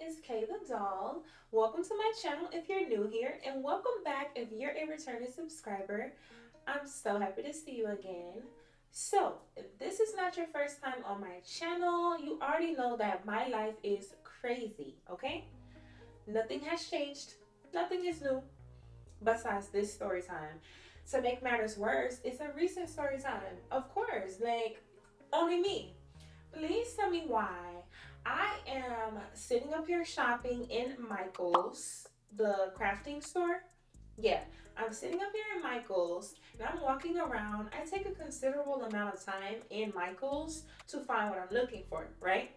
is KaetheDoll. Welcome to my channel if you're new here, and welcome back if you're a returning subscriber. I'm so happy to see you again. So, if this is not your first time on my channel, you already know that my life is crazy, okay? Nothing has changed, nothing is new besides this story time. To make matters worse, it's a recent story time. Of course, like, only me. Please tell me why. I am sitting up here shopping in Michael's, the crafting store. Yeah, I'm sitting up here in Michael's and I'm walking around. I take a considerable amount of time in Michael's to find what I'm looking for, right?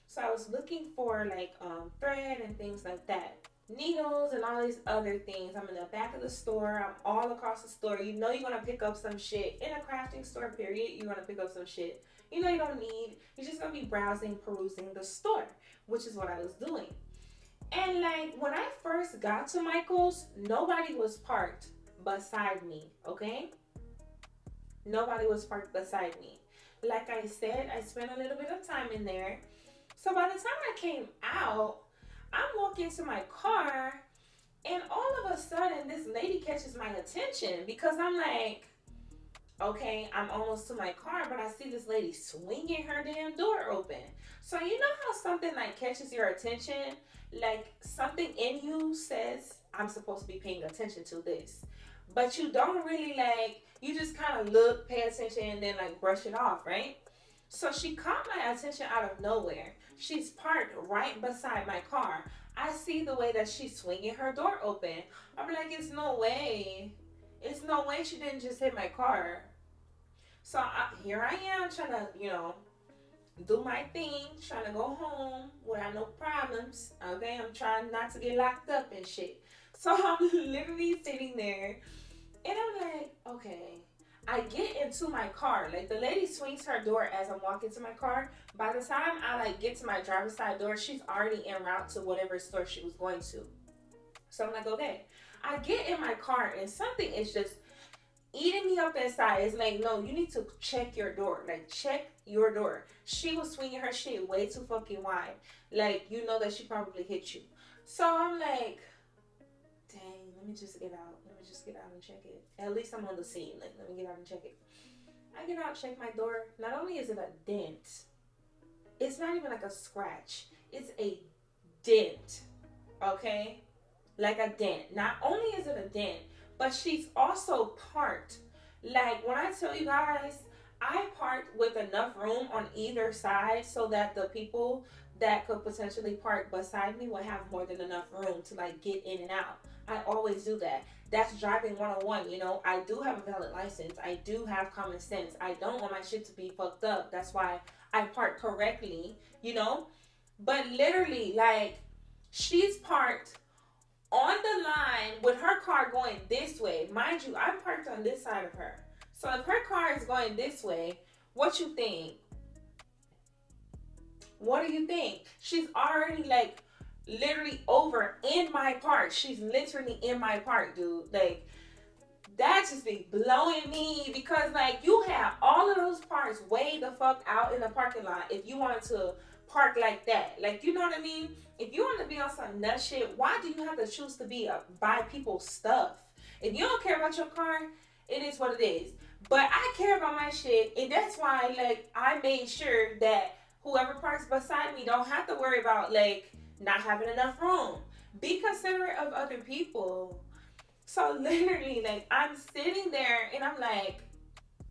So I was looking for like thread and things like that. Needles and all these other things. I'm in the back of the store. I'm all across the store. You know you're gonna pick up some shit in a crafting store. Period. You're gonna pick up some shit. You know you don't need. You're just gonna be browsing, perusing the store, which is what I was doing. And like when I first got to Michael's, nobody was parked beside me. Okay, nobody was parked beside me. Like I said, I spent a little bit of time in there. So by the time I came out, I'm walking to my car, and all of a sudden, this lady catches my attention because I'm like, okay, I'm almost to my car, but I see this lady swinging her damn door open. So you know how something like catches your attention, like something in you says, I'm supposed to be paying attention to this, but you don't really like. You just kind of look, pay attention, and then like brush it off, right? So she caught my attention out of nowhere. She's parked right beside my car. I see the way that she's swinging her door open. I'm like, it's no way. It's no way she didn't just hit my car. So here I am trying to, do my thing, trying to go home without no problems. Okay, I'm trying not to get locked up and shit. So I'm literally sitting there and I'm like, okay. I get into my car. Like the lady swings her door as I'm walking to my car. By the time I like get to my driver's side door, she's already en route to whatever store she was going to. So I'm like, okay. I get in my car and something is just eating me up inside. It's like, no, you need to check your door. Like, check your door. She was swinging her shit way too fucking wide. Like, you know that she probably hit you. So I'm like, dang, let me just get out. Let me just get out and check it. At least I'm on the scene. Like, let me get out and check it. I get out, check my door. Not only is it a dent, it's not even like a scratch. It's a dent. Okay? Like a dent. Not only is it a dent, but she's also parked. Like when I tell you guys, I parked with enough room on either side so that the people that could potentially park beside me would have more than enough room to like get in and out. I always do that. That's driving 101, you know. I do have a valid license. I do have common sense. I don't want my shit to be fucked up. That's why I park correctly, you know. But literally, like, she's parked on the line with her car going this way. Mind you, I'm parked on this side of her. So if her car is going this way, what you think? What do you think? She's already like literally over in my park. She's literally in my park, dude. Like that just be blowing me because like you have all of those parks way the fuck out in the parking lot if you wanted to park like that. Like you know what I mean? If you want to be on some nut shit, why do you have to choose to be buy people's stuff? If you don't care about your car, it is what it is. But I care about my shit, and that's why like I made sure that whoever parks beside me don't have to worry about like not having enough room. Be considerate of other people. So literally, like I'm sitting there and I'm like,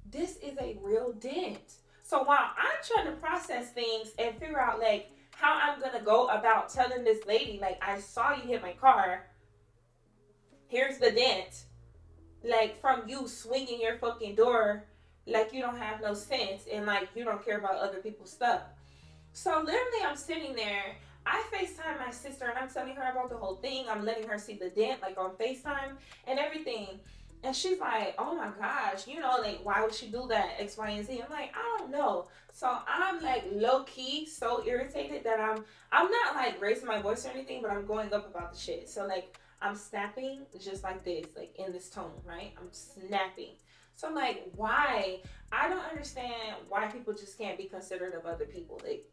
this is a real dent. So while I'm trying to process things and figure out like how I'm gonna go about telling this lady, like I saw you hit my car. Here's the dent. Like from you swinging your fucking door, like you don't have no sense and like you don't care about other people's stuff. So literally, I'm sitting there. I FaceTime my sister and I'm telling her about the whole thing. I'm letting her see the dent like on FaceTime and everything. And she's like, oh my gosh, you know, like, why would she do that? X, Y, and Z. I'm like, I don't know. So I'm like low key so irritated that I'm not like raising my voice or anything, but I'm going up about the shit. So like I'm snapping just like this, like in this tone, right? I'm snapping. So I'm like, why? I don't understand why people just can't be considerate of other people. Like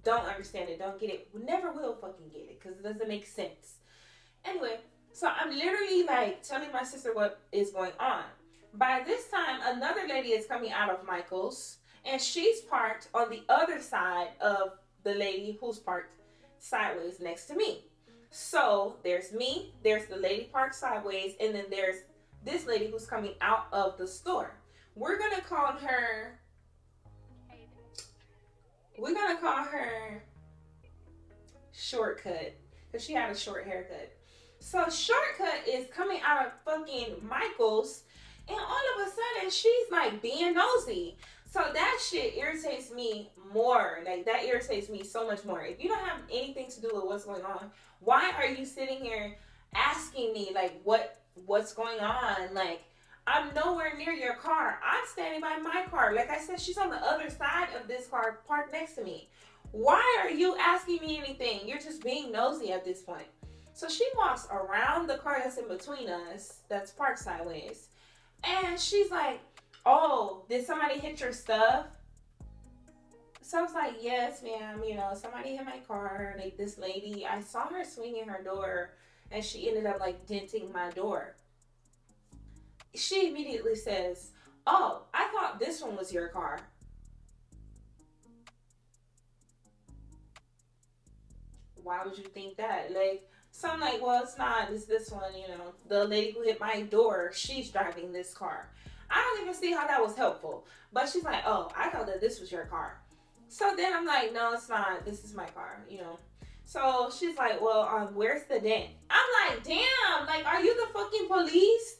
don't understand it, don't get it, never will fucking get it because it doesn't make sense. Anyway, so I'm literally like telling my sister what is going on. By this time, another lady is coming out of Michael's, and she's parked on the other side of the lady who's parked sideways next to me. So there's me, there's the lady parked sideways, and then there's this lady who's coming out of the store. We're gonna call her Shortcut, because she had a short haircut. So Shortcut is coming out of fucking Michael's, and all of a sudden she's like being nosy. So that shit irritates me more. Like, that irritates me so much more. If you don't have anything to do with what's going on, why are you sitting here asking me like what's going on? Like, I'm nowhere near your car. I'm standing by my car. Like I said, she's on the other side of this car parked next to me. Why are you asking me anything? You're just being nosy at this point. So she walks around the car that's in between us, that's parked sideways, and she's like, oh, did somebody hit your stuff? So I was like, yes, ma'am, somebody hit my car. Like, this lady, I saw her swinging her door, and she ended up like denting my door. She immediately says, oh, I thought this one was your car. Why would you think that? Like, so I'm like, well, it's not. It's this one, The lady who hit my door, she's driving this car. I don't even see how that was helpful. But she's like, oh, I thought that this was your car. So then I'm like, no, it's not. This is my car, So she's like, well, where's the dent? I'm like, damn, like, are you the fucking police?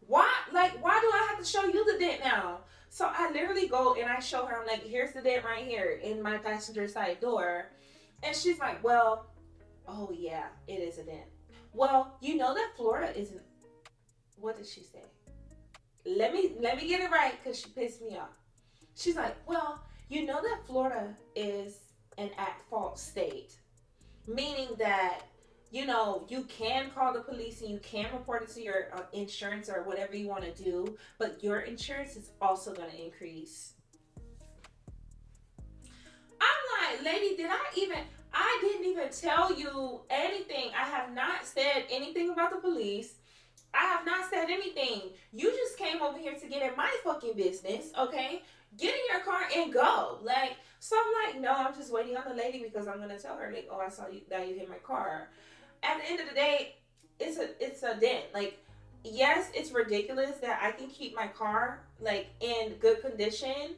Why do I have to show you the dent now? So I literally go and I show her, I'm like, here's the dent right here in my passenger side door. And she's like, well, oh yeah, it is a dent. Well, you know that Florida isn't, what did she say? Let me get it right, because she pissed me off. She's like, well, you know that Florida is an at-fault state, meaning that, you can call the police and you can report it to your insurance or whatever you want to do, but your insurance is also going to increase. I'm like, lady, I didn't even tell you anything. I have not said anything about the police. I have not said anything. You just came over here to get in my fucking business, okay? Get in your car and go. Like, so I'm like, no, I'm just waiting on the lady because I'm gonna tell her, like, oh, I saw you that you hit my car. At the end of the day, it's a dent. Like, yes, it's ridiculous that I can keep my car like in good condition,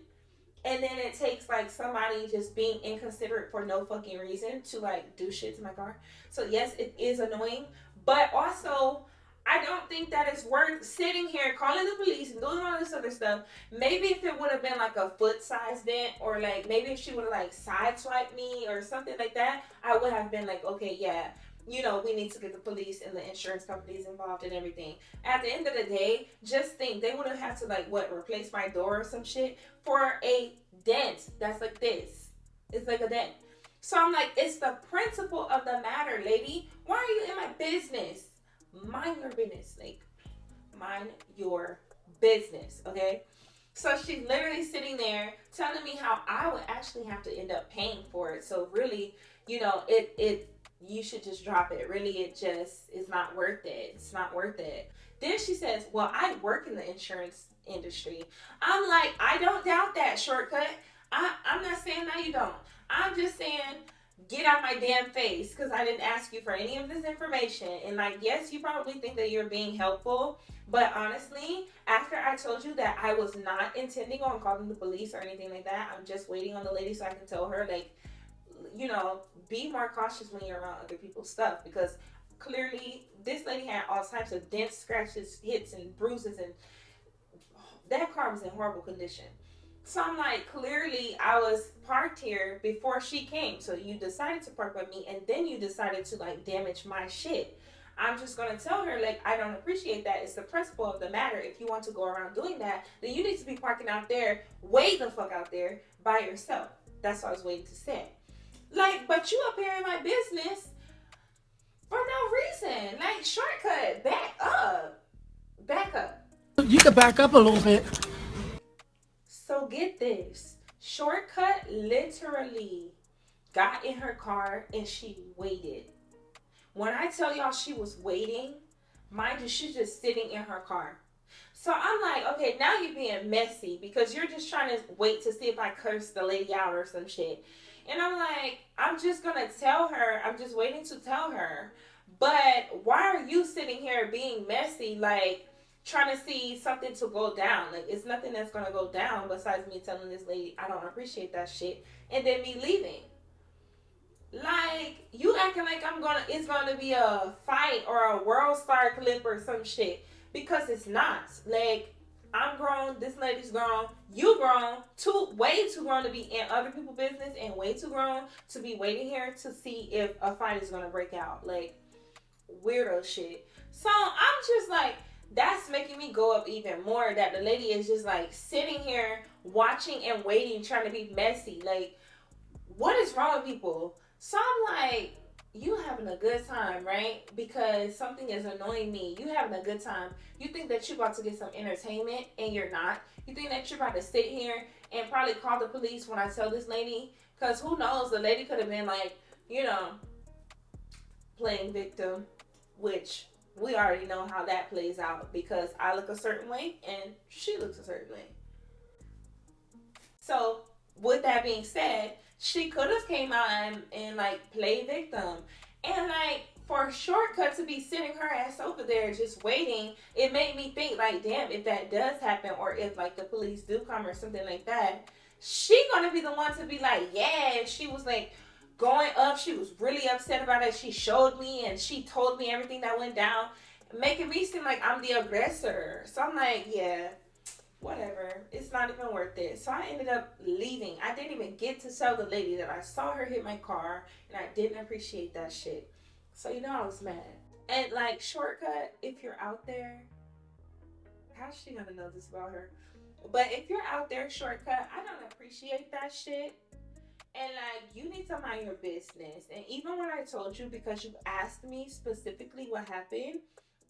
and then it takes like somebody just being inconsiderate for no fucking reason to like do shit to my car. So yes, it is annoying, but also I don't think that it's worth sitting here calling the police and doing all this other stuff. Maybe if it would have been like a foot-size dent, or like maybe if she would have like sideswiped me or something like that, I would have been like, okay, yeah, we need to get the police and the insurance companies involved and everything. At the end of the day, just think, they would have had to like, replace my door or some shit for a dent that's like this. It's like a dent. So I'm like, it's the principle of the matter, lady. Why are you in my business? Mind your business. Like, mind your business, okay? So she's literally sitting there telling me how I would actually have to end up paying for it. So really, you should just drop it. Really, it just is not worth it. It's not worth it. Then she says, well, I work in the insurance industry. I'm like, I don't doubt that, Shortcut. I'm not saying that you don't. I'm just saying, get out my damn face, because I didn't ask you for any of this information. And like, yes, you probably think that you're being helpful, but honestly, after I told you that I was not intending on calling the police or anything like that, I'm just waiting on the lady so I can tell her, like, be more cautious when you're around other people's stuff, because clearly this lady had all types of dents, scratches, hits, and bruises, and that car was in horrible condition. So I'm like, clearly I was parked here before she came. So you decided to park with me, and then you decided to like damage my shit. I'm just going to tell her, like, I don't appreciate that. It's the principle of the matter. If you want to go around doing that, then you need to be parking out there, way the fuck out there, by yourself. That's what I was waiting to say. Like, but you up here in my business for no reason. Like, Shortcut, back up. Back up. You can back up a little bit. So get this. Shortcut literally got in her car and she waited. When I tell y'all she was waiting, mind you, she's just sitting in her car. So I'm like, okay, now you're being messy because you're just trying to wait to see if I curse the lady out or some shit. And I'm like, I'm just gonna tell her. I'm just waiting to tell her. But why are you sitting here being messy, like trying to see something to go down? Like, it's nothing that's gonna go down besides me telling this lady I don't appreciate that shit and then me leaving. Like, you acting like it's gonna be a fight or a world star clip or some shit. Because it's not. Like, I'm grown, this lady's grown, you grown, way too grown to be in other people's business and way too grown to be waiting here to see if a fight is gonna break out. Like, weirdo shit. So I'm just like, that's making me go up even more that the lady is just like sitting here watching and waiting, trying to be messy. Like, what is wrong with people? So I'm like, you having a good time, right? Because something is annoying me. You having a good time. You think that you're about to get some entertainment and you're not. You think that you're about to sit here and probably call the police when I tell this lady. Because who knows, the lady could have been like, you know, playing victim. Which we already know how that plays out. Because I look a certain way and she looks a certain way. So with that being said, she could have came out and like played victim. And like for a shortcut to be sitting her ass over there just waiting, it made me think like, damn, if that does happen or if like the police do come or something like that, she gonna be the one to be like, yeah, she was like going up, she was really upset about it. She showed me and she told me everything that went down, making me seem like I'm the aggressor. So I'm like, yeah, whatever, it's not even worth it. So I ended up leaving. I didn't even get to tell the lady that I saw her hit my car and I didn't appreciate that shit. So you know I was mad. And like, shortcut, if you're out there, how's she gonna know this about her? But if you're out there, shortcut, I don't appreciate that shit. And like, you need to mind your business. And even when I told you, because you asked me specifically what happened,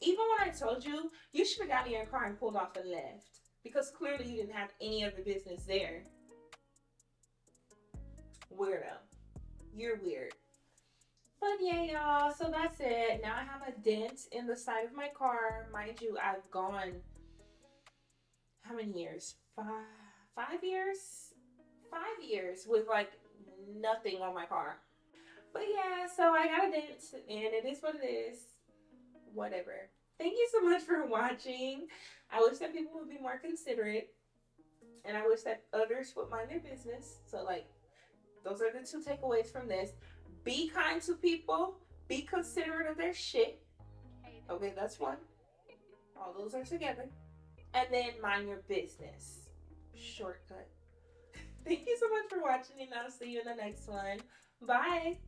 even when I told you, you should have gotten in your car and pulled off and left. Because clearly you didn't have any other business there. Weirdo. You're weird. But yeah, y'all. So that's it. Now I have a dent in the side of my car. Mind you, I've gone, how many years? 5 years? 5 years with like nothing on my car. But yeah, so I got a dent and it is what it is. Whatever. Thank you so much for watching. I wish that people would be more considerate. And I wish that others would mind their business. So like, those are the 2 takeaways from this. Be kind to people. Be considerate of their shit. Okay, that's 1. All those are together. And then mind your business. Shortcut. Thank you so much for watching and I'll see you in the next one. Bye.